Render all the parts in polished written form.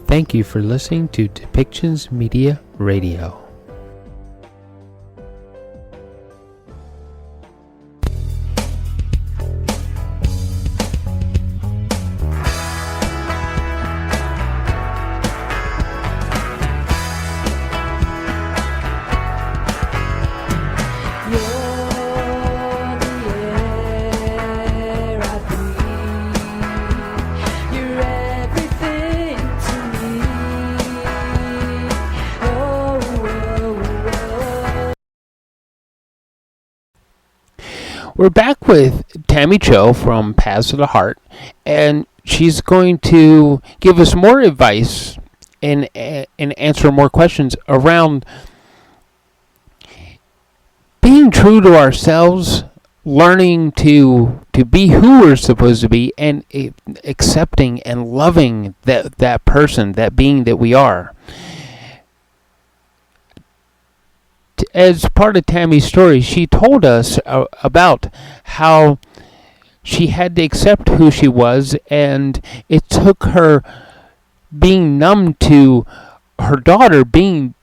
Thank you for listening to Depictions Media Radio. We're back with Tammy Cho from Paths of the Heart, and she's going to give us more advice and answer more questions around being true to ourselves, learning to be who we're supposed to be, and accepting and loving that person, that being that we are. As part of Tammy's story, she told us about how she had to accept who she was, and it took her being numb to her daughter doing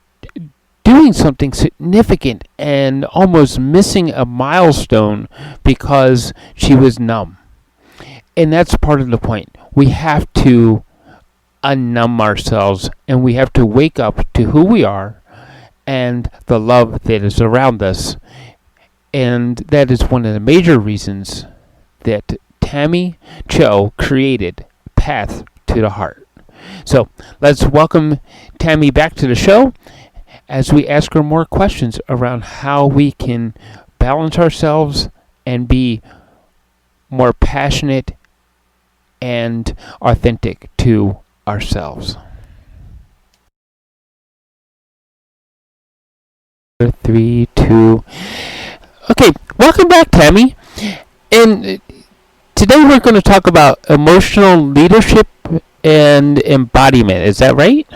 something significant and almost missing a milestone because she was numb. And that's part of the point. We have to unnumb ourselves, and we have to wake up to who we are and the love that is around us. And that is one of the major reasons that Tammy Cho created Path to the Heart. So let's welcome Tammy back to the show as we ask her more questions around how we can balance ourselves and be more passionate and authentic to ourselves. 3, 2. Okay, welcome back, Tammy. And today we're going to talk about emotional leadership and embodiment. Is that right?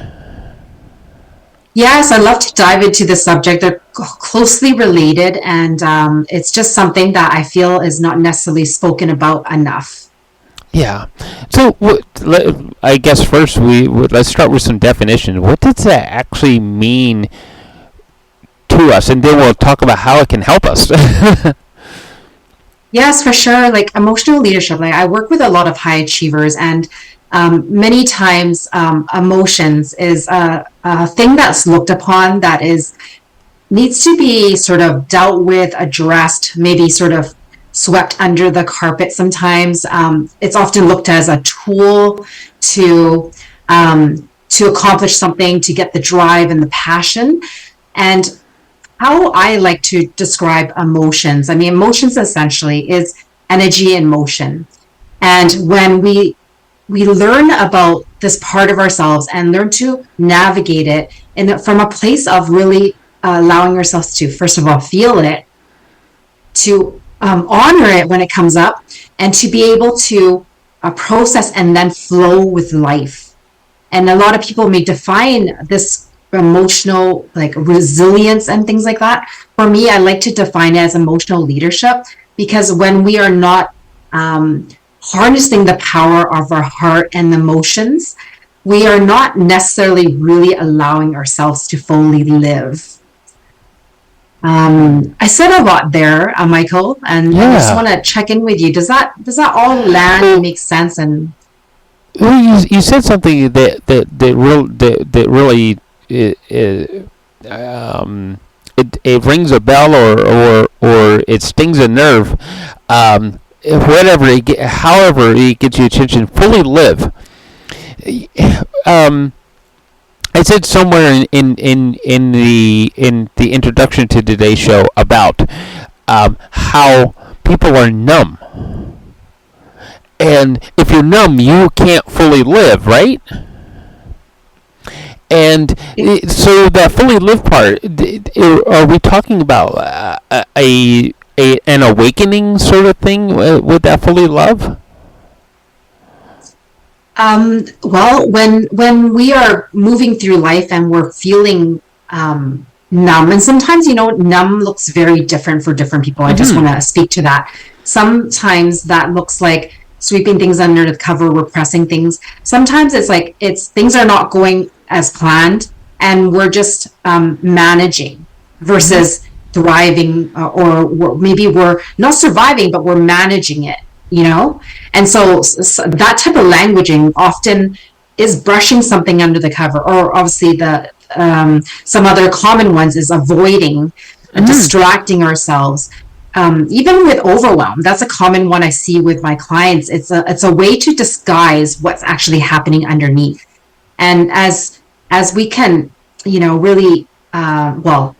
Yes, I'd love to dive into the subject. They're closely related, and it's just something that I feel is not necessarily spoken about enough. Yeah. So I guess first let's start with some definition. What does that actually mean to us, and then we'll talk about how it can help us. Yes, for sure. Like emotional leadership, like I work with a lot of high achievers, and many times emotions is a thing that's looked upon that needs to be sort of dealt with, addressed, maybe sort of swept under the carpet sometimes. It's often looked as a tool to accomplish something, to get the drive and the passion. And how I like to describe emotions, emotions essentially is energy in motion. And when we learn about this part of ourselves and learn to navigate it from a place of really allowing ourselves to, first of all, feel it, to honor it when it comes up, and to be able to process and then flow with life. And a lot of people may define this emotional like resilience and things like that. For me, I like to define it as emotional leadership, because when we are not harnessing the power of our heart and emotions, we are not necessarily really allowing ourselves to fully live. I said a lot there, Michael, and I just want to check in with you. Does that all land and make sense? And you said something that really it rings a bell or it stings a nerve. However it gets your attention, fully live. I said somewhere in the introduction to today's show about how people are numb, and if you're numb, you can't fully live, right? And so that fully live part, are we talking about an awakening sort of thing with that fully love? Well, when we are moving through life and we're feeling numb, and sometimes, numb looks very different for different people. I just want to speak to that. Sometimes that looks like sweeping things under the cover, repressing things. Sometimes it's like things are not going as planned, and we're just managing versus thriving, or maybe we're not surviving, but we're managing it, you know? And so that type of languaging often is brushing something under the cover, or obviously some other common ones is avoiding, distracting ourselves. Even with overwhelm, that's a common one I see with my clients. It's a way to disguise what's actually happening underneath. And as we can, really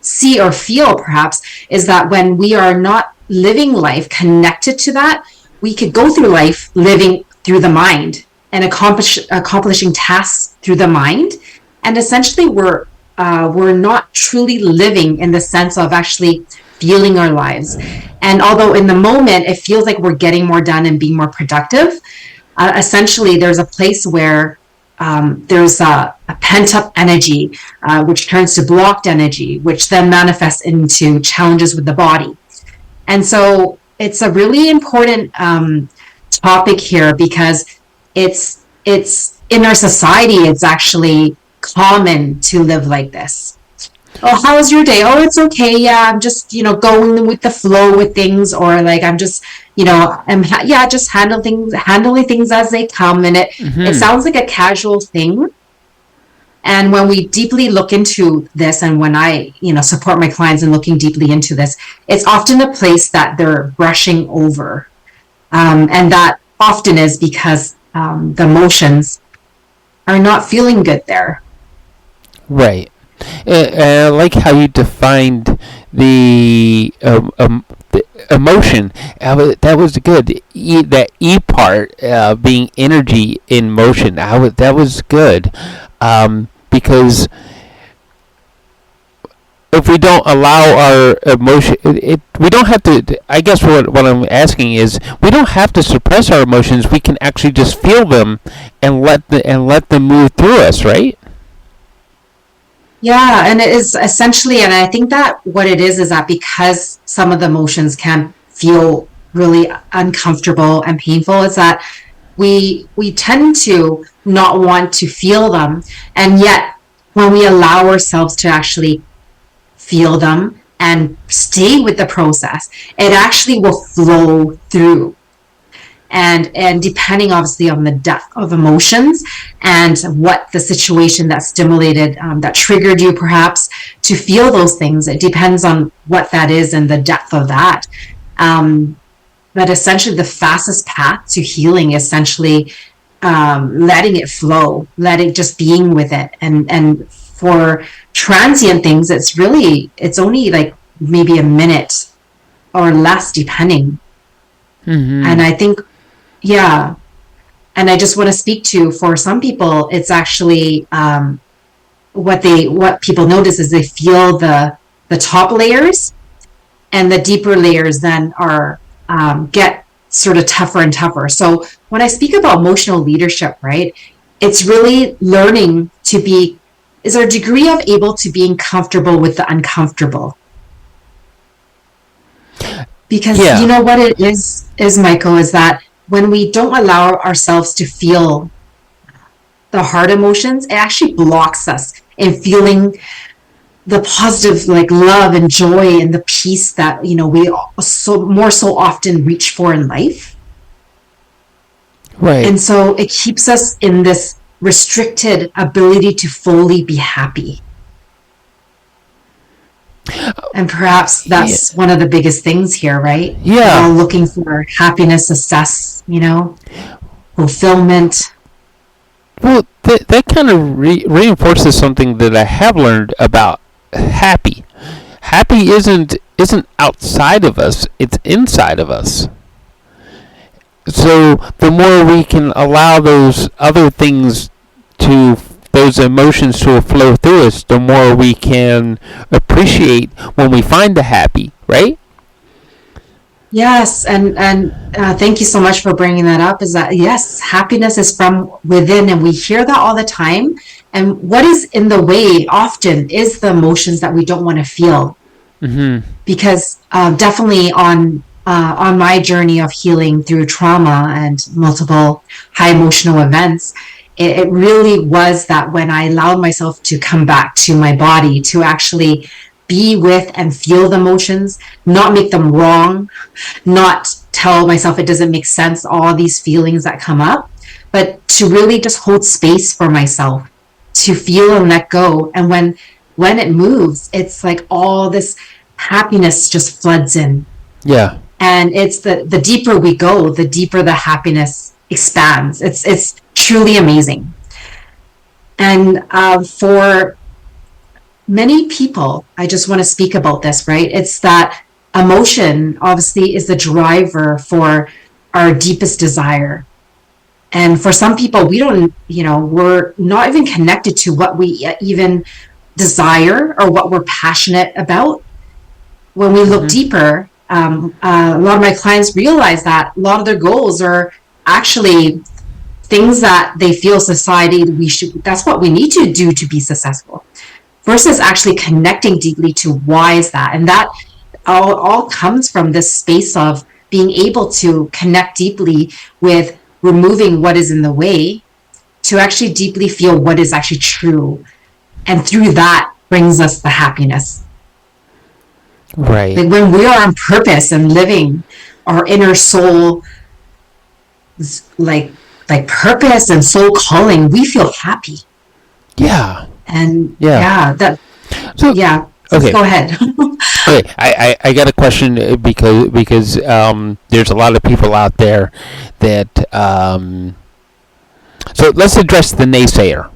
see or feel perhaps, is that when we are not living life connected to that, we could go through life living through the mind and accomplishing tasks through the mind, and essentially we're not truly living in the sense of actually feeling our lives. And although in the moment it feels like we're getting more done and being more productive, essentially there's a place where there's a pent-up energy, which turns to blocked energy, which then manifests into challenges with the body. And so it's a really important topic here, because it's in our society, it's actually common to live like this. Oh, how's your day? Oh, it's okay. Yeah, I'm just, going with the flow with things, or like I'm just, just handling things as they come. And it sounds like a casual thing. And when we deeply look into this, and when I, support my clients in looking deeply into this, it's often a place that they're brushing over. And that often is because the emotions are not feeling good there. Right. I like how you defined the emotion. That was good. That E part, being energy in motion. That was good. Because if we don't allow our emotion, we don't have to. I guess what I'm asking is, we don't have to suppress our emotions. We can actually just feel them and let them move through us, right? Yeah, and it is essentially, and I think that what it is that because some of the emotions can feel really uncomfortable and painful, is that we tend to not want to feel them, and yet when we allow ourselves to actually feel them and stay with the process, it actually will flow through. And depending obviously on the depth of emotions and what the situation that stimulated, that triggered you perhaps to feel those things, it depends on what that is and the depth of that. But essentially the fastest path to healing is essentially letting it flow, letting, just being with it. And for transient things, it's only like maybe a minute or less depending. And I think, yeah. And I just want to speak to, for some people, it's actually what people notice is they feel the top layers, and the deeper layers then are get sort of tougher and tougher. So when I speak about emotional leadership, right, it's really learning to be, is our degree of able to being comfortable with the uncomfortable. Because you know what it is Michael, is that when we don't allow ourselves to feel the hard emotions, it actually blocks us in feeling the positive, like love and joy and the peace that, we so often reach for in life. Right. And so it keeps us in this restricted ability to fully be happy. And perhaps that's one of the biggest things here, right? Yeah. We're all looking for happiness, success, fulfillment. Well, that kind of reinforces something that I have learned about happy. Happy isn't outside of us; it's inside of us. So the more we can allow those other things to, those emotions to flow through us, the more we can appreciate when we find the happy, right? Yes, and thank you so much for bringing that up. Is that, yes, happiness is from within, and we hear that all the time. And what is in the way often is the emotions that we don't want to feel. Because definitely on on my journey of healing through trauma and multiple high emotional events, it really was that when I allowed myself to come back to my body, to actually be with and feel the emotions, not make them wrong, not tell myself it doesn't make sense, all these feelings that come up, but to really just hold space for myself, to feel and let go. And when it moves, it's like all this happiness just floods in. Yeah. And it's the deeper we go, the deeper the happiness expands. It's truly amazing. And for many people, I just want to speak about this, right? It's that emotion obviously is the driver for our deepest desire. And for some people, we don't, we're not even connected to what we even desire or what we're passionate about. When we look deeper, a lot of my clients realize that a lot of their goals are actually things that they feel society that's what we need to do to be successful, versus actually connecting deeply to why is that. And that all comes from this space of being able to connect deeply with removing what is in the way, to actually deeply feel what is actually true. And through that brings us the happiness. Right. Like when we are on purpose and living our inner soul, like purpose and soul calling, we feel happy. Yeah. And Yeah. So yeah. okay. Go ahead. Okay, I got a question because there's a lot of people out there that so let's address the naysayer.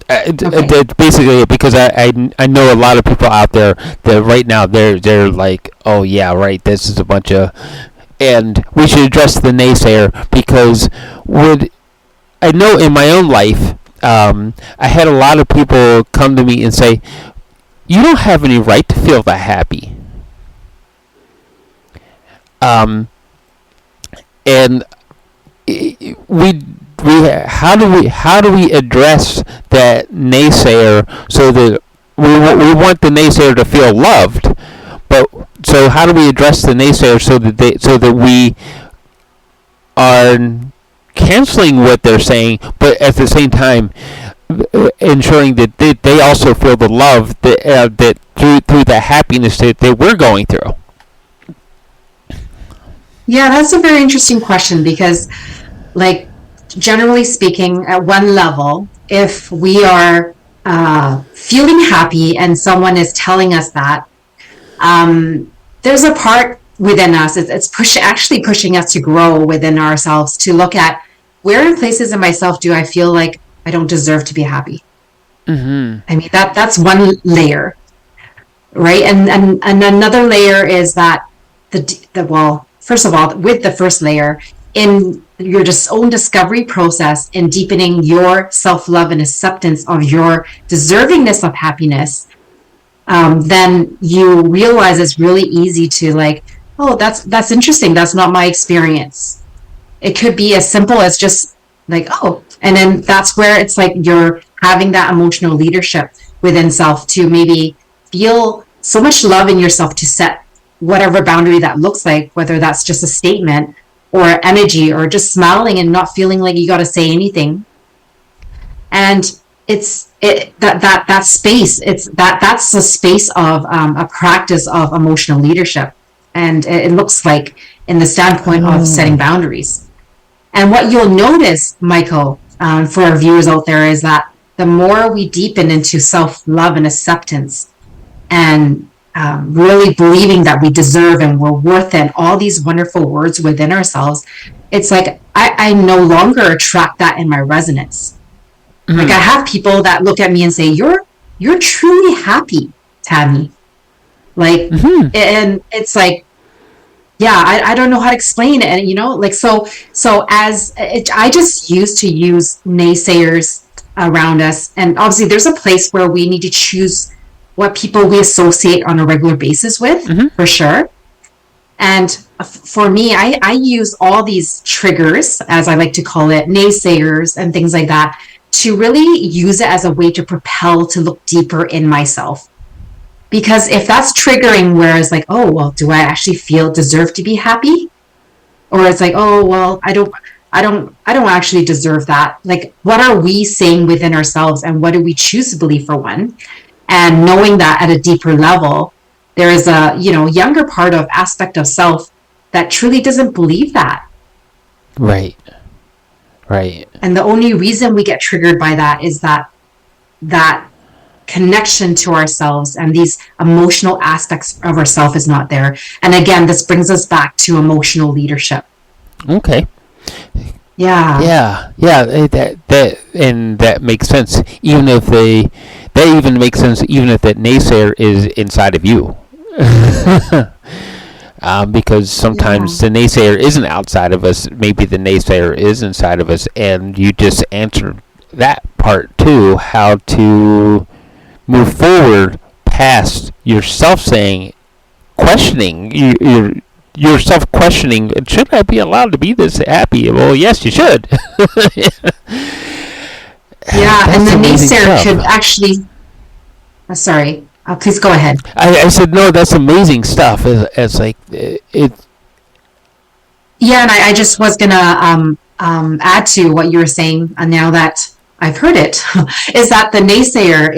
Okay. Basically, because I know a lot of people out there that right now they're like, oh yeah, right, this is a bunch of, and we should address the naysayer because I know in my own life, I had a lot of people come to me and say, you don't have any right to feel that happy. And how do we address that naysayer so that we want the naysayer to feel loved, but so how do we address the naysayer so that we are canceling what they're saying, but at the same time ensuring that they also feel the love that through the happiness that we're going through. Yeah, that's a very interesting question because, like, generally speaking, at one level, if we are feeling happy and someone is telling us that, there's a part within us. It's actually pushing us to grow within ourselves, to look at where in places in myself do I feel like I don't deserve to be happy. Mm-hmm. I mean, that's one layer, right? And another layer is that well, first of all, with the first layer, in your just own discovery process, in deepening your self-love and acceptance of your deservingness of happiness, then you realize it's really easy to, like, oh, that's interesting. That's not my experience. It could be as simple as just like, oh, and then that's where it's like you're having that emotional leadership within self to maybe feel so much love in yourself to set whatever boundary that looks like, whether that's just a statement or energy or just smiling and not feeling like you got to say anything. And that space, that's a space of a practice of emotional leadership. And it looks like in the standpoint of setting boundaries. And what you'll notice, Michael, for our viewers out there, is that the more we deepen into self-love and acceptance and really believing that we deserve and we're worth it, and all these wonderful words within ourselves, it's like I no longer attract that in my resonance. Mm-hmm. Like I have people that look at me and say, you're truly happy, Tammy. Like, mm-hmm. And it's like, yeah, I don't know how to explain it. And, like, so as I just used to use naysayers around us. And obviously there's a place where we need to choose what people we associate on a regular basis with, mm-hmm. for sure. And for me, I use all these triggers, as I like to call it, naysayers and things like that, to really use it as a way to propel to look deeper in myself. Because if that's triggering, whereas like, oh, well, do I actually deserve to be happy? Or it's like, oh, well, I don't actually deserve that. Like, what are we saying within ourselves, and what do we choose to believe, for one? And knowing that at a deeper level, there is a, younger part of aspect of self that truly doesn't believe that. Right. Right. And the only reason we get triggered by that is that connection to ourselves, and these emotional aspects of ourself is not there. And again, this brings us back to emotional leadership. Okay. Yeah. Yeah. Yeah. That makes sense. Even if that even makes sense. Even if that naysayer is inside of you. Because Yeah. sometimes the naysayer isn't outside of us. Maybe the naysayer is inside of us, and you just answered that part too. How to move forward past yourself saying, questioning yourself questioning, should I be allowed to be this happy? Well, yes, you should. Yeah. And That's the amazing naysayer stuff. could actually, sorry, please go ahead. I said no. That's amazing stuff. It's like it. Yeah. And I just was going to add to what you were saying, now that I've heard it, is that the naysayer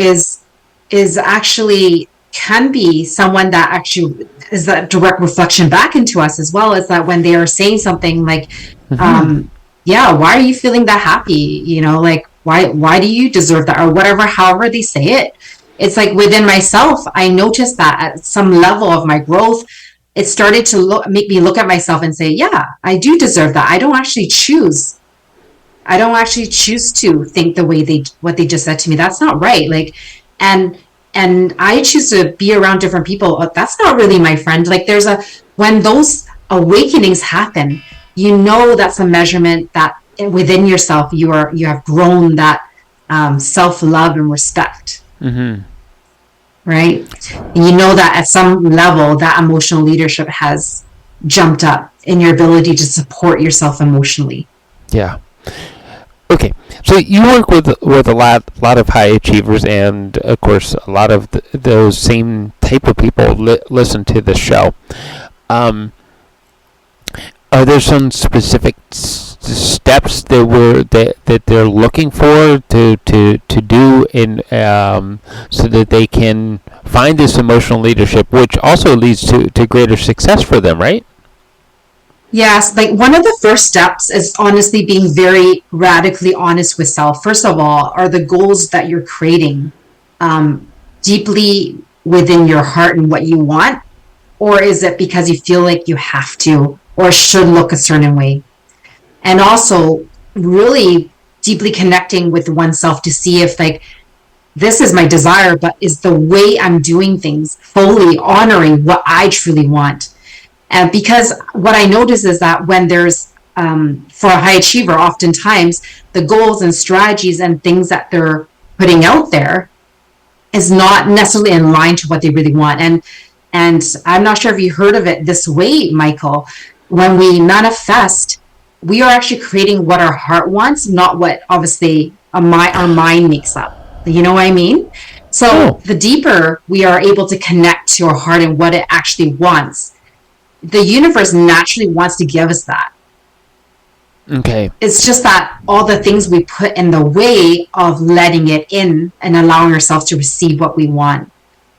is actually can be someone that actually is that direct reflection back into us as well. Is that when they are saying something like, Mm-hmm. um, yeah, why are you feeling that happy? Like, why do you deserve that, or whatever, however they say it. It's like within myself, I noticed that at some level of my growth, it started to make me look at myself and say, yeah, I do deserve that. I don't actually choose to think the way what they just said to me. That's not right. Like, and I choose to be around different people. That's not really my friend. Like, when those awakenings happen, that's a measurement that within yourself you have grown that self love and respect, Mm-hmm. right? And that at some level that emotional leadership has jumped up in your ability to support yourself emotionally. Yeah. Okay, so you work with a lot of high achievers, and of course, a lot of those same type of people listen to the show. Um, are there some specific steps that they're looking for to do in so that they can find this emotional leadership, which also leads to greater success for them, right? Yes, like one of the first steps is honestly being very radically honest with self. First of all, are the goals that you're creating deeply within your heart and what you want? Or is it because you feel like you have to or should look a certain way? And also, really deeply connecting with oneself to see if, like, this is my desire, but is the way I'm doing things fully honoring what I truly want? And because what I notice is that when there's, for a high achiever, oftentimes the goals and strategies and things that they're putting out there is not necessarily in line to what they really want. And I'm not sure if you heard of it this way, Michael. When we manifest, we are actually creating what our heart wants, not what obviously our mind makes up. You know what I mean? So Oh, the deeper we are able to connect to our heart and what it actually wants, the universe naturally wants to give us that. okay. It's just that all the things we put in the way of letting it in and allowing ourselves to receive what we want.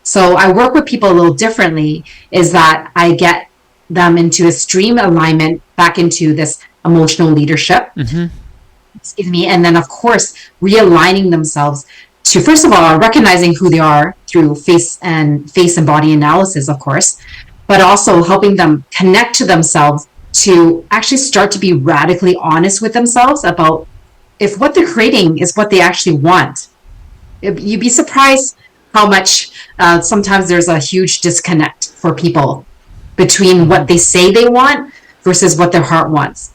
So I work with people a little differently, is that I get them into a stream alignment back into this emotional leadership, Mm-hmm. excuse me, and then of course realigning themselves to, first of all, recognizing who they are through face and body analysis, of course, but also helping them connect to themselves to actually start to be radically honest with themselves about if what they're creating is what they actually want. You'd be surprised how much sometimes there's a huge disconnect for people between Mm-hmm. what they say they want versus what their heart wants.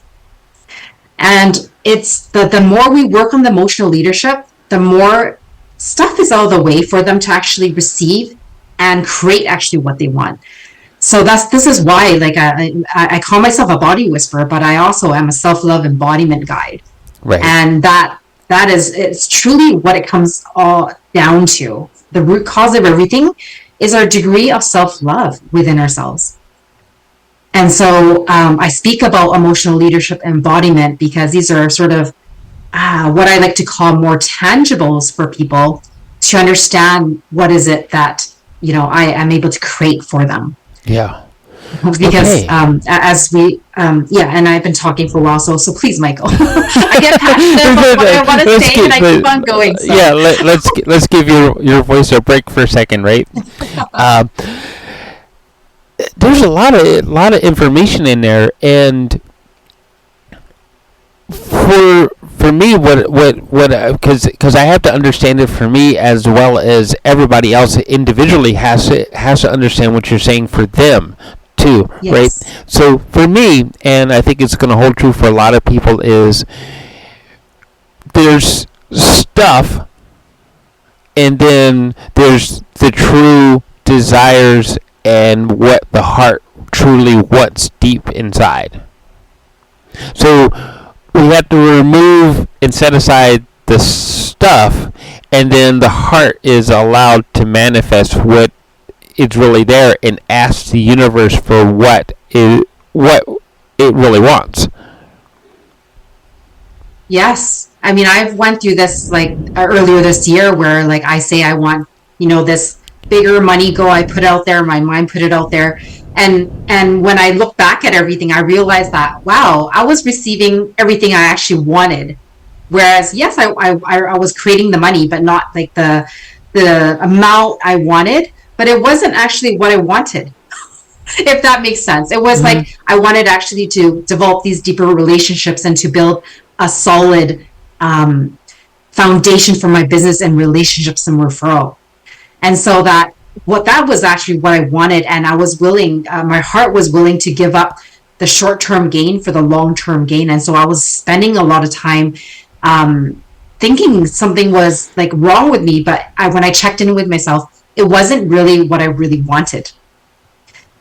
And it's the more we work on the emotional leadership, the more stuff is out of the way for them to actually receive and create actually what they want. So this is why, like, I call myself a body whisperer, but I also am a self-love embodiment guide. Right. And it's truly what it comes all down to. The root cause of everything is our degree of self-love within ourselves. And so I speak about emotional leadership embodiment because these are sort of what I like to call more tangibles for people to understand what is it that, I am able to create for them. Yeah. Because Okay. as we and I've been talking for a while, so please, Michael. I get passionate about what I want to say, and I keep on going. So Yeah, let's give your voice a break for a second, right? Um, there's a lot of information in there, and for me, what because I have to understand it for me as well as everybody else individually has to understand what you're saying for them too, right? yes, So for me, and I think it's going to hold true for a lot of people, is there's stuff, and then there's the true desires and what the heart truly wants deep inside. So we have to remove and set aside the stuff, and then the heart is allowed to manifest what is really there and ask the universe for what it really wants. yes. I mean, I've went through this like earlier this year, where like I say I want, this bigger money goal. I put it out there, my mind put it out there, and when I look back at everything, I realized that wow, I was receiving everything I actually wanted. Whereas, yes, I was creating the money, but not like the amount I wanted. But it wasn't actually what I wanted, if that makes sense. It was Mm-hmm. like I wanted actually to develop these deeper relationships and to build a solid um, foundation for my business and relationships and referral. And so that was actually what I wanted, and I was willing. My heart was willing to give up the short term gain for the long term gain, and so I was spending a lot of time thinking something was like wrong with me. But when I checked in with myself, it wasn't really what I really wanted.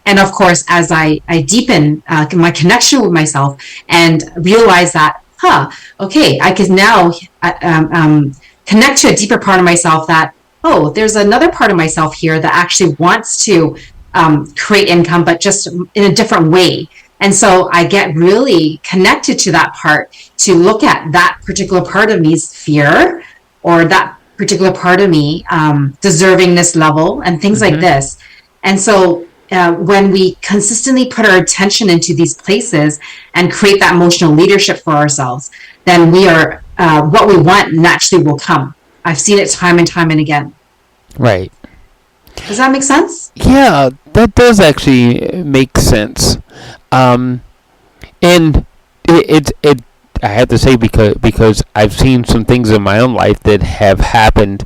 And of course, as I deepen my connection with myself and realize that, okay, I can now connect to a deeper part of myself that, oh, there's another part of myself here that actually wants to create income, but just in a different way. And so I get really connected to that part to look at that particular part of me's fear, or that particular part of me deserving this level and things like Mm-hmm. this. And so when we consistently put our attention into these places and create that emotional leadership for ourselves, then we are what we want naturally will come. I've seen it time and time and again. Right. Does that make sense? Yeah, that does actually make sense. Um, and it I have to say, because I've seen some things in my own life that have happened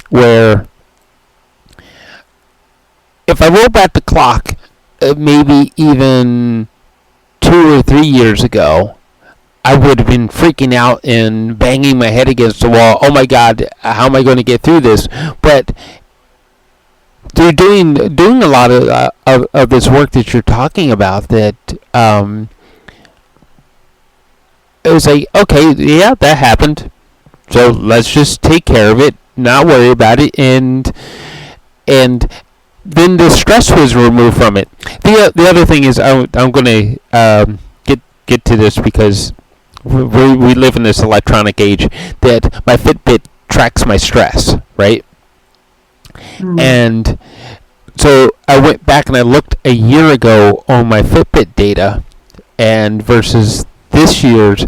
where if I roll back the clock, maybe even 2 or 3 years ago, I would have been freaking out and banging my head against the wall. Oh my God, how am I going to get through this? But through doing a lot of this work that you're talking about, that it was like, okay, yeah, that happened. So let's just take care of it, not worry about it, and then the stress was removed from it. The other thing is, I'm going to get to this because we live in this electronic age that my Fitbit tracks my stress, right? Mm. And so I went back and I looked a year ago on my Fitbit data and versus this year's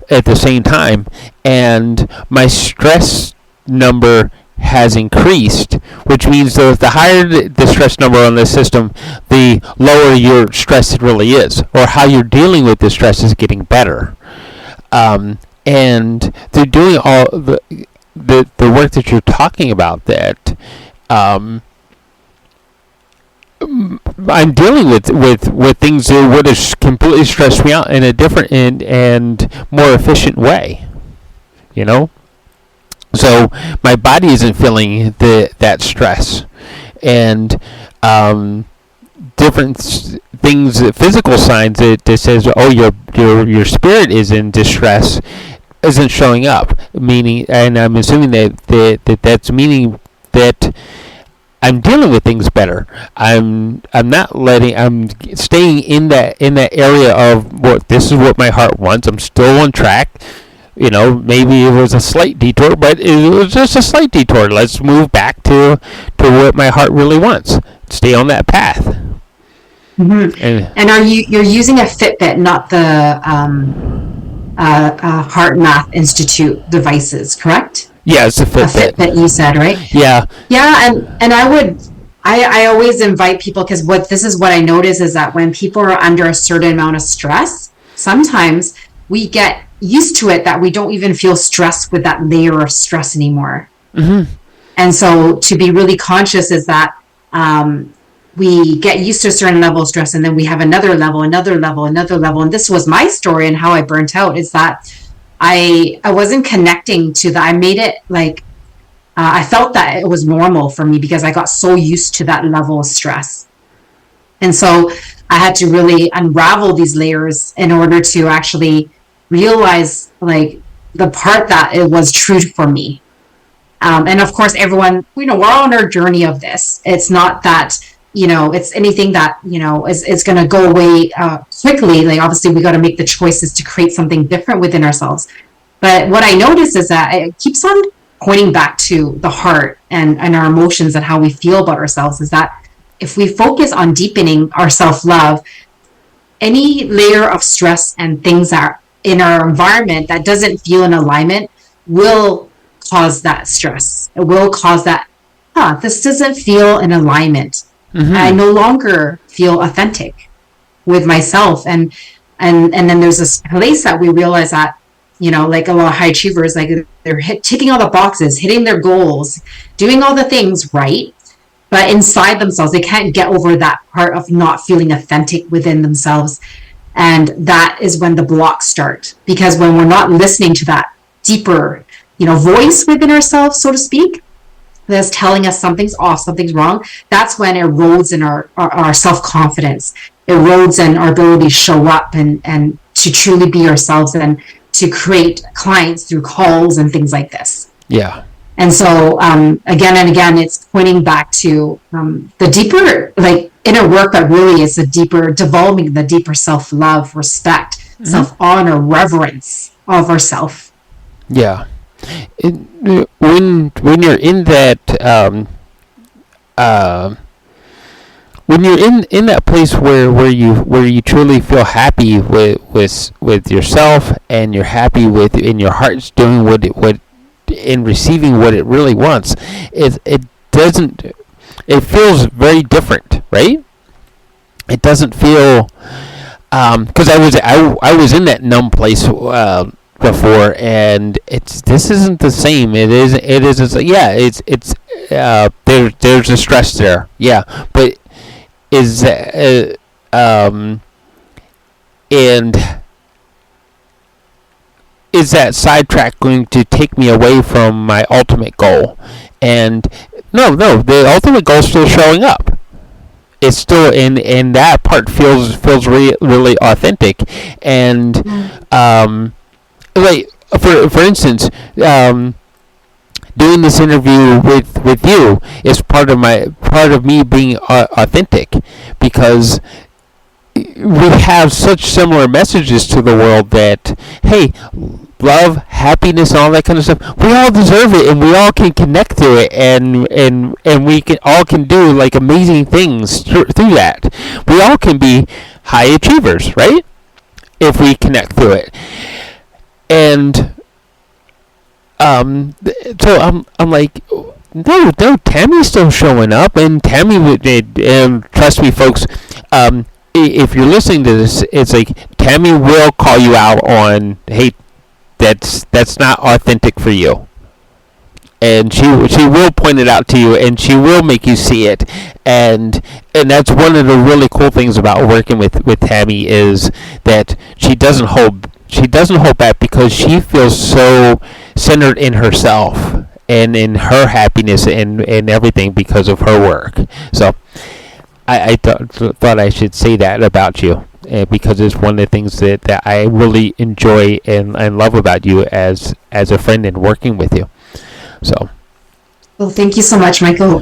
at the same time, and my stress number has increased, which means that the higher the stress number on this system, the lower your stress it really is, or how you're dealing with the stress is getting better. And they're doing all the work that you're talking about, that um, I'm dealing with things that would have completely stressed me out in a different and more efficient way, you know. So my body isn't feeling that stress, and different things, physical signs that says, oh, your spirit is in distress, isn't showing up. Meaning, and I'm assuming that's meaning that I'm dealing with things better. I'm not letting. I'm staying in that area of what this is what my heart wants. I'm still on track. Maybe it was a slight detour, but it was just a slight detour. Let's move back to what my heart really wants. Stay on that path. And you're using a Fitbit, not the Heart Math Institute devices, correct? Yeah, it's a Fitbit. A Fitbit, you said, right? Yeah. Yeah, and I always invite people, because this is what I notice is that when people are under a certain amount of stress, sometimes we get used to it that we don't even feel stressed with that layer of stress anymore. And so to be really conscious is that we get used to a certain level of stress, and then we have another level. And this was my story and how I burnt out, is that I wasn't connecting to that. I made it like, I felt that it was normal for me because I got so used to that level of stress. And so I had to really unravel these layers in order to actually realize like the part that it was true for me. And of course, everyone, we're all on our journey of this. It's not that, it's anything that, is going to go away quickly. Like, obviously, we got to make the choices to create something different within ourselves. But what I noticed is that it keeps on pointing back to the heart and our emotions and how we feel about ourselves, is that if we focus on deepening our self-love, any layer of stress and things that are in our environment that doesn't feel in alignment will cause that stress. It will cause that, this doesn't feel in alignment. I no longer feel authentic with myself. And then there's this place that we realize that, like a lot of high achievers, like they're ticking all the boxes, hitting their goals, doing all the things right. But inside themselves, they can't get over that part of not feeling authentic within themselves. And that is when the blocks start. Because when we're not listening to that deeper, voice within ourselves, so to speak, that's telling us something's off, something's wrong, that's when it erodes in our self-confidence, erodes in our ability to show up and to truly be ourselves and to create clients through calls and things like this. Yeah. And so again and again, it's pointing back to the deeper, like inner work that really is developing the deeper self-love, respect, self-honor, reverence of ourself. Yeah. When you're in that when you're in that place where you truly feel happy with yourself, and you're happy with, and your heart's doing what in receiving what it really wants, it feels very different, right? It doesn't feel, because I was in that numb place before, and this isn't the same. There's a stress there, yeah, but and is that sidetrack going to take me away from my ultimate goal? And no, the ultimate goal is still showing up. It's still in that part feels really, really authentic. And like for instance, doing this interview with you is part of me being authentic, because we have such similar messages to the world that, hey, love, happiness, and all that kind of stuff, we all deserve it, and we all can connect to it, and we can do like amazing things through that. We all can be high achievers, right? If we connect to it. And so I'm like, no, Tammy's still showing up, and Tammy would, and trust me, folks, if you're listening to this, it's like Tammy will call you out on, hey, that's not authentic for you, and she will point it out to you, and she will make you see it, and that's one of the really cool things about working with Tammy, is that she doesn't hold back, because she feels so centered in herself and in her happiness and everything because of her work. So I thought I should say that about you, because it's one of the things that I really enjoy and love about you as a friend and working with you. So Well, thank you so much, Michael.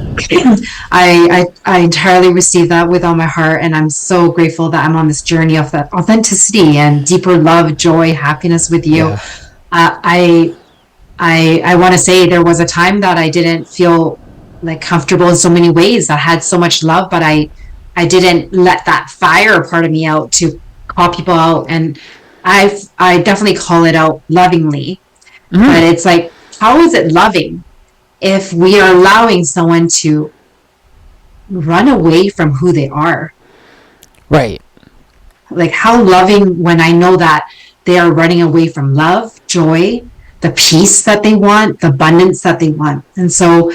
I entirely receive that with all my heart, and I'm so grateful that I'm on this journey of that authenticity and deeper love, joy, happiness with you. Yeah. Uh, I I want to say there was a time that I didn't feel like comfortable in so many ways. I had so much love, but I didn't let that fire part of me out to call people out, and I definitely call it out lovingly. But Hmm. it's like, how is it loving if we are allowing someone to run away from who they are? Right. Like, how loving when I know that they are running away from love, joy, the peace that they want, the abundance that they want. And so,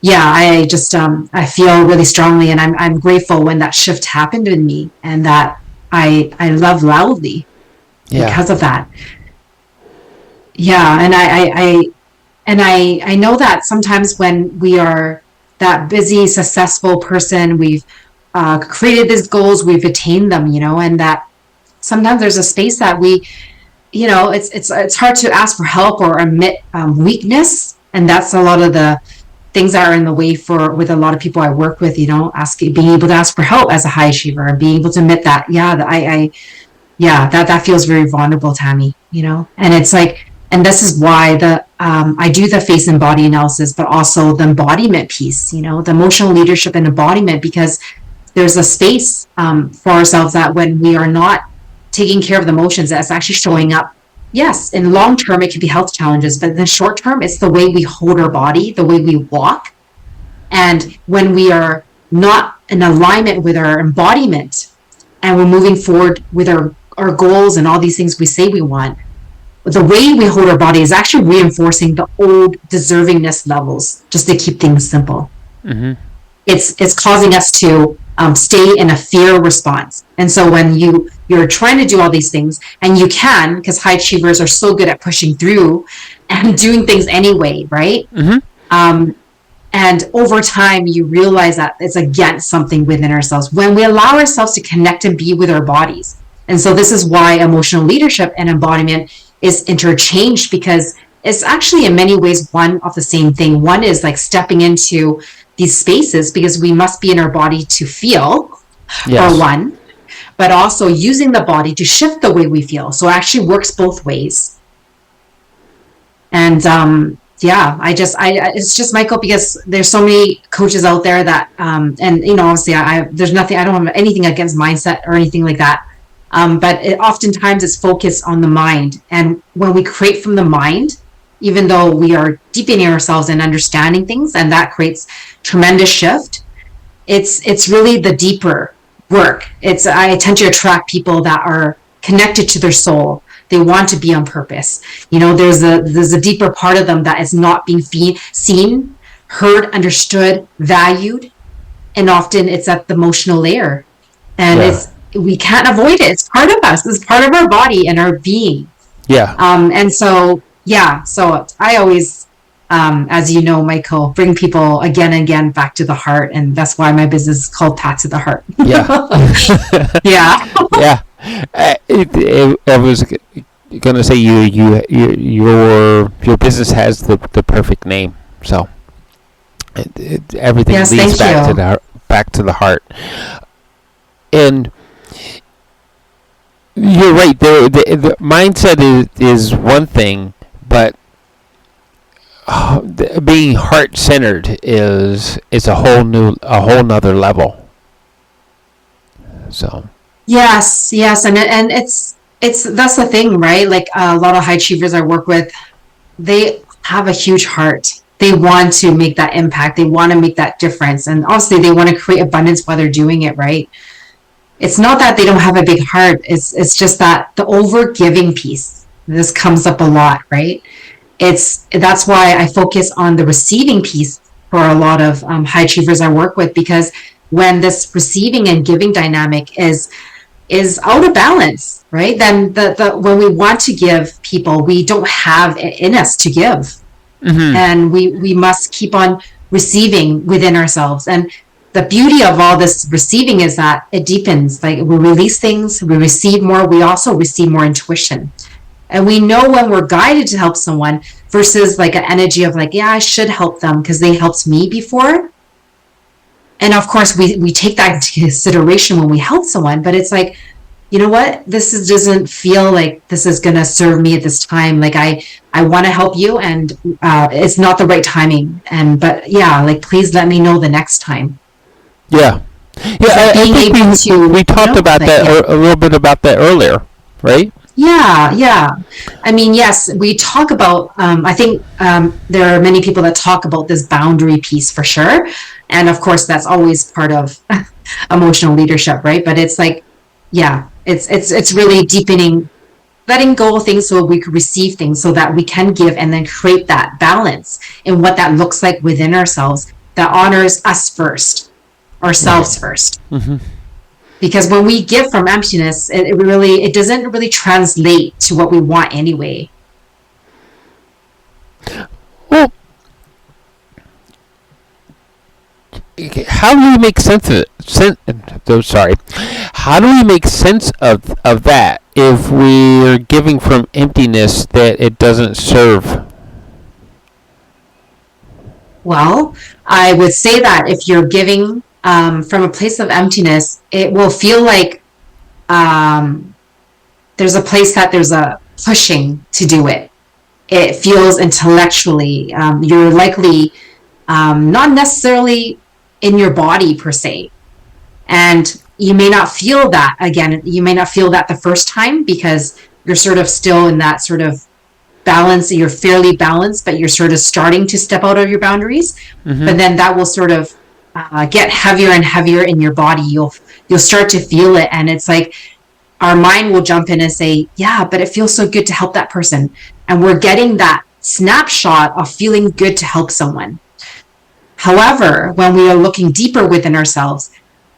yeah, I just I feel really strongly, and I'm grateful when that shift happened in me, and that I love loudly Yeah. because of that. Yeah, and I know that sometimes when we are that busy, successful person, we've created these goals, we've attained them, and that sometimes there's a space that we, it's hard to ask for help or admit weakness, and that's a lot of the things that are in the way for with a lot of people I work with. Asking, being able to ask for help as a high achiever, and being able to admit that, yeah, that yeah, that feels very vulnerable, Tammy. And it's like, and this is why the I do the face and body analysis, but also the embodiment piece. The emotional leadership and embodiment, because there's a space for ourselves that when we are not taking care of the emotions, that's actually showing up. Yes, in long term, it could be health challenges, but in the short term, it's the way we hold our body, the way we walk. And when we are not in alignment with our embodiment and we're moving forward with our goals and all these things we say we want, the way we hold our body is actually reinforcing the old deservingness levels, just to keep things simple. Hmm. It's causing us to stay in a fear response. And so when you're trying to do all these things, and you can, because high achievers are so good at pushing through and doing things anyway, right? Hmm. Um, and over time, you realize that it's against something within ourselves when we allow ourselves to connect and be with our bodies. And so this is why emotional leadership and embodiment is interchanged, because it's actually in many ways one of the same thing. One is like stepping into these spaces because we must be in our body to feel, for Yes. one, but also using the body to shift the way we feel. So it actually works both ways. And yeah, it's just, Michael, because there's so many coaches out there that and obviously there's nothing, I don't have anything against mindset or anything like that. But oftentimes it's focused on the mind, and when we create from the mind, even though we are deepening ourselves and understanding things, and that creates tremendous shift, it's really the deeper work. I tend to attract people that are connected to their soul. They want to be on purpose. There's a deeper part of them that is not being seen, heard, understood, valued, and often it's at the emotional layer. And Yeah. we can't avoid it. It's part of us. It's part of our body and our being. Yeah. And so, yeah, so I always, as you know, Michael, bring people again and again back to the heart. And that's why my business is called Pat to the Heart. Yeah. Yeah. Yeah. I was gonna say your business has the perfect name. So everything Yes, leads thank you. back to the heart. And you're right. The mindset is one thing, but being heart centered is a whole nother level. So Yes, yes. And it's that's the thing, right? Like a lot of high achievers I work with, they have a huge heart. They want to make that impact. They want to make that difference. And obviously they want to create abundance while they're doing it, right? It's not that they don't have a big heart. It's just that the over giving piece, this comes up a lot, right? That's why I focus on the receiving piece for a lot of high achievers I work with, because when this receiving and giving dynamic is out of balance, right? Then when we want to give people, we don't have it in us to give, hmm. and we must keep on receiving within ourselves. And the beauty of all this receiving is that it deepens. Like, we release things, we receive more. We also receive more intuition. And we know when we're guided to help someone versus like an energy of like, yeah, I should help them because they helped me before. And of course, we take that into consideration when we help someone, but it's like, you know what? Doesn't feel like this is going to serve me at this time. Like I want to help you and it's not the right timing. But yeah, like, please let me know the next time. Yeah. Yeah, It's like I being think able to, we talked about like, that yeah. a little bit about that earlier, right? Yeah, yeah. I mean, yes, we talk about, I think there are many people that talk about this boundary piece for sure. And of course, that's always part of emotional leadership, right? But it's like, yeah, it's really deepening, letting go of things so we can receive things so that we can give and then create that balance in what that looks like within ourselves that honors us first, ourselves first. Mm-hmm. Because when we give from emptiness, it doesn't really translate to what we want anyway. Well, how do we make sense of it? Sorry. How do we make sense of that if we're giving from emptiness that it doesn't serve? Well, I would say that if you're giving from a place of emptiness, it will feel like um, there's a place that there's a pushing to do it. It feels intellectually. You're likely not necessarily in your body per se. And you may not feel that again. You may not feel that the first time because you're sort of still in that sort of balance. You're fairly balanced, but you're sort of starting to step out of your boundaries. Mm-hmm. But then that will sort of get heavier and heavier in your body. You'll start to feel it, and it's like our mind will jump in and say, "Yeah, but it feels so good to help that person," and we're getting that snapshot of feeling good to help someone. However, when we are looking deeper within ourselves,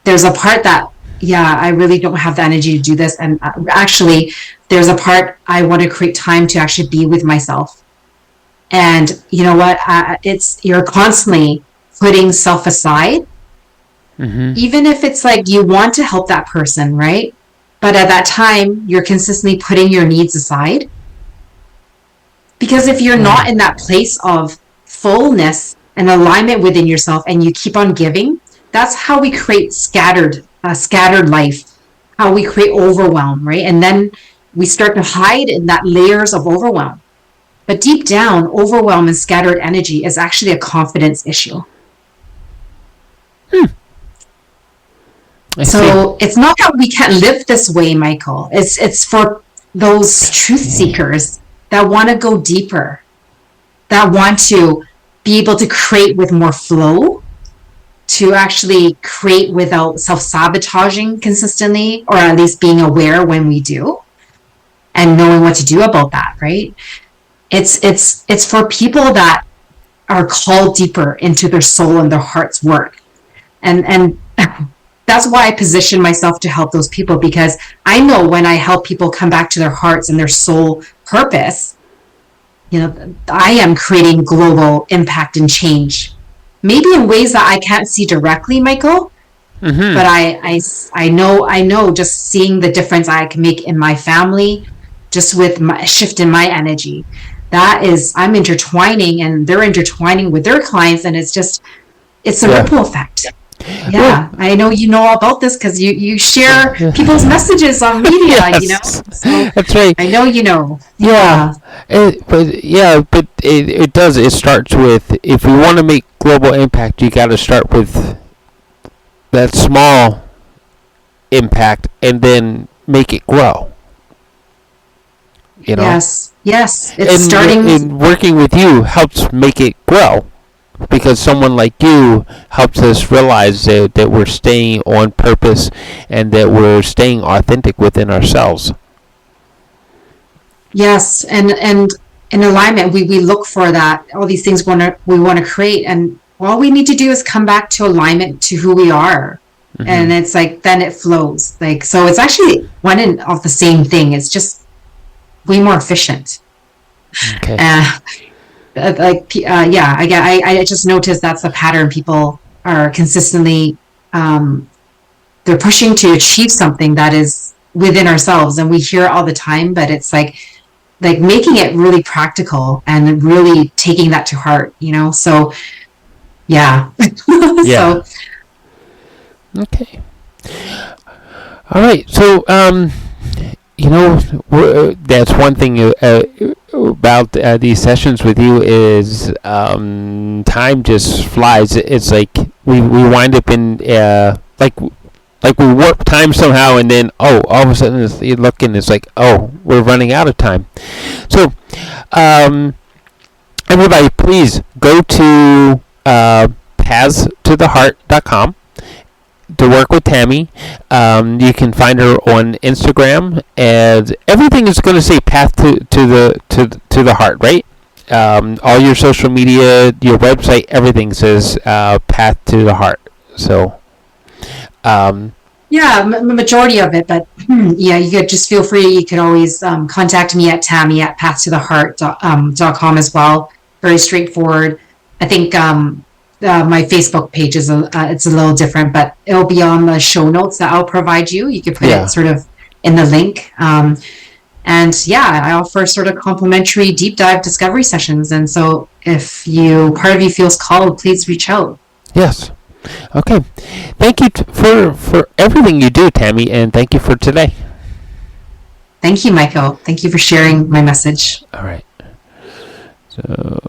there's a part that, yeah, I really don't have the energy to do this. And actually, there's a part I want to create time to actually be with myself. And you know what? You're constantly putting self aside, Mm-hmm. even if it's like you want to help that person, right? But at that time, you're consistently putting your needs aside. Because if you're not in that place of fullness and alignment within yourself and you keep on giving, that's how we create scattered life, how we create overwhelm, right? And then we start to hide in that layers of overwhelm. But deep down, overwhelm and scattered energy is actually a confidence issue. I see. So it's not that we can't live this way, Michael. It's for those truth seekers that want to go deeper, that want to be able to create with more flow, to actually create without self-sabotaging consistently, or at least being aware when we do and knowing what to do about that, right? It's for people that are called deeper into their soul and their heart's work. And that's why I position myself to help those people, because I know when I help people come back to their hearts and their soul purpose, I am creating global impact and change. Maybe in ways that I can't see directly, Michael, Mm-hmm. but I know just seeing the difference I can make in my family, just with my shift in my energy. That is, I'm intertwining and they're intertwining with their clients, and it's a Yeah. ripple effect. Well, Yeah, I know you know about this because you share people's messages on media, yes, So that's right. I know you know. Yeah, but it does. It starts with, if we want to make global impact, you got to start with that small impact and then make it grow. Yes, yes. It's And starting. and working with you helps make it grow, because someone like you helps us realize that we're staying on purpose and that we're staying authentic within ourselves. Yes, and in alignment, we look for that. All these things we want to create, and all we need to do is come back to alignment to who we are, Mm-hmm. and it's like then it flows. Like, so, it's actually one and of the same thing. It's just way more efficient. Okay. Uh, yeah, I just noticed that's the pattern. People are consistently they're pushing to achieve something that is within ourselves, and we hear it all the time. But it's like, like making it really practical and really taking that to heart, you know? So yeah. Yeah. So Okay. All right. So, that's one thing about these sessions with you is time just flies. It's like we wind up in like we warp time somehow, and then all of a sudden you look and it's like, oh, we're running out of time. So, um, everybody, please go to pathstotheheart.com to work with Tammy. You can find her on Instagram, and everything is going to say "Path to the Heart," right? All your social media, your website, everything says "Path to the Heart." So, um, yeah, majority of it, but yeah, you could just feel free. You could always contact me at Tammy at pathtotheheart.com as well. Very straightforward. I think my Facebook page is it's a little different, but it'll be on the show notes that I'll provide you. You could put it yeah, sort of in the link. And yeah, I offer sort of complimentary deep dive discovery sessions. And so if part of you feels called, please reach out. yes. Okay. Thank you for everything you do, Tammy, and thank you for today. Thank you, Michael. Thank you for sharing my message. All right. So.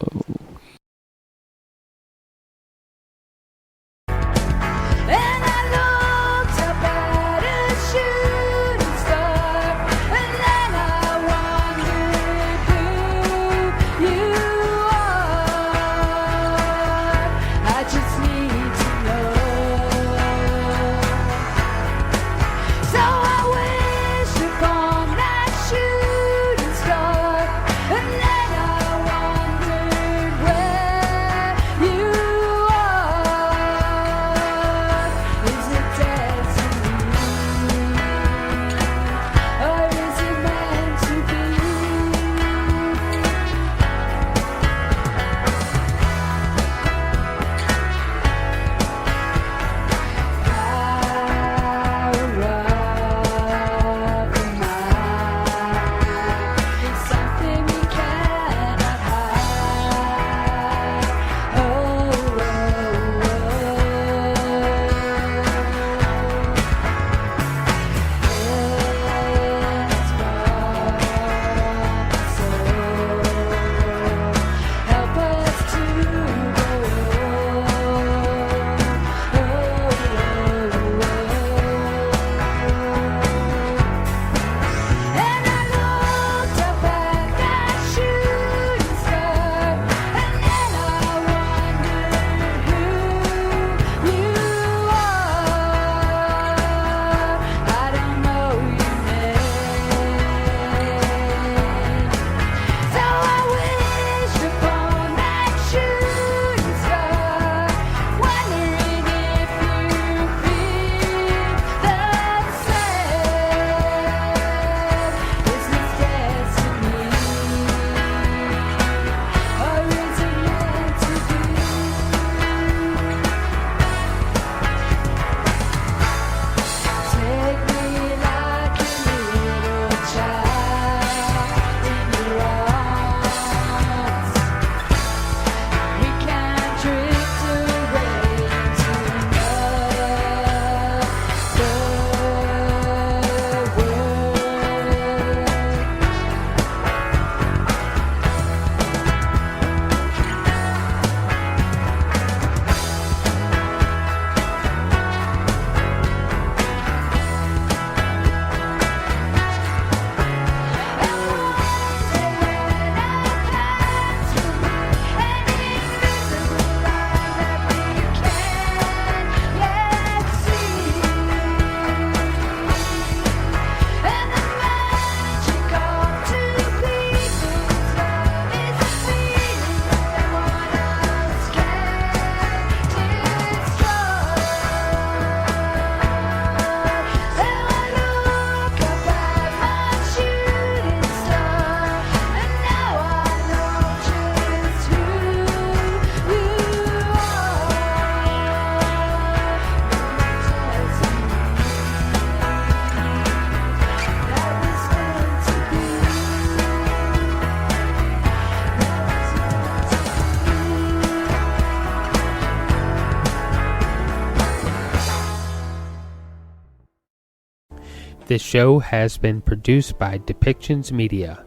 This show has been produced by Depictions Media.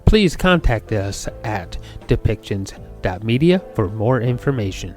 Please contact us at depictions.media for more information.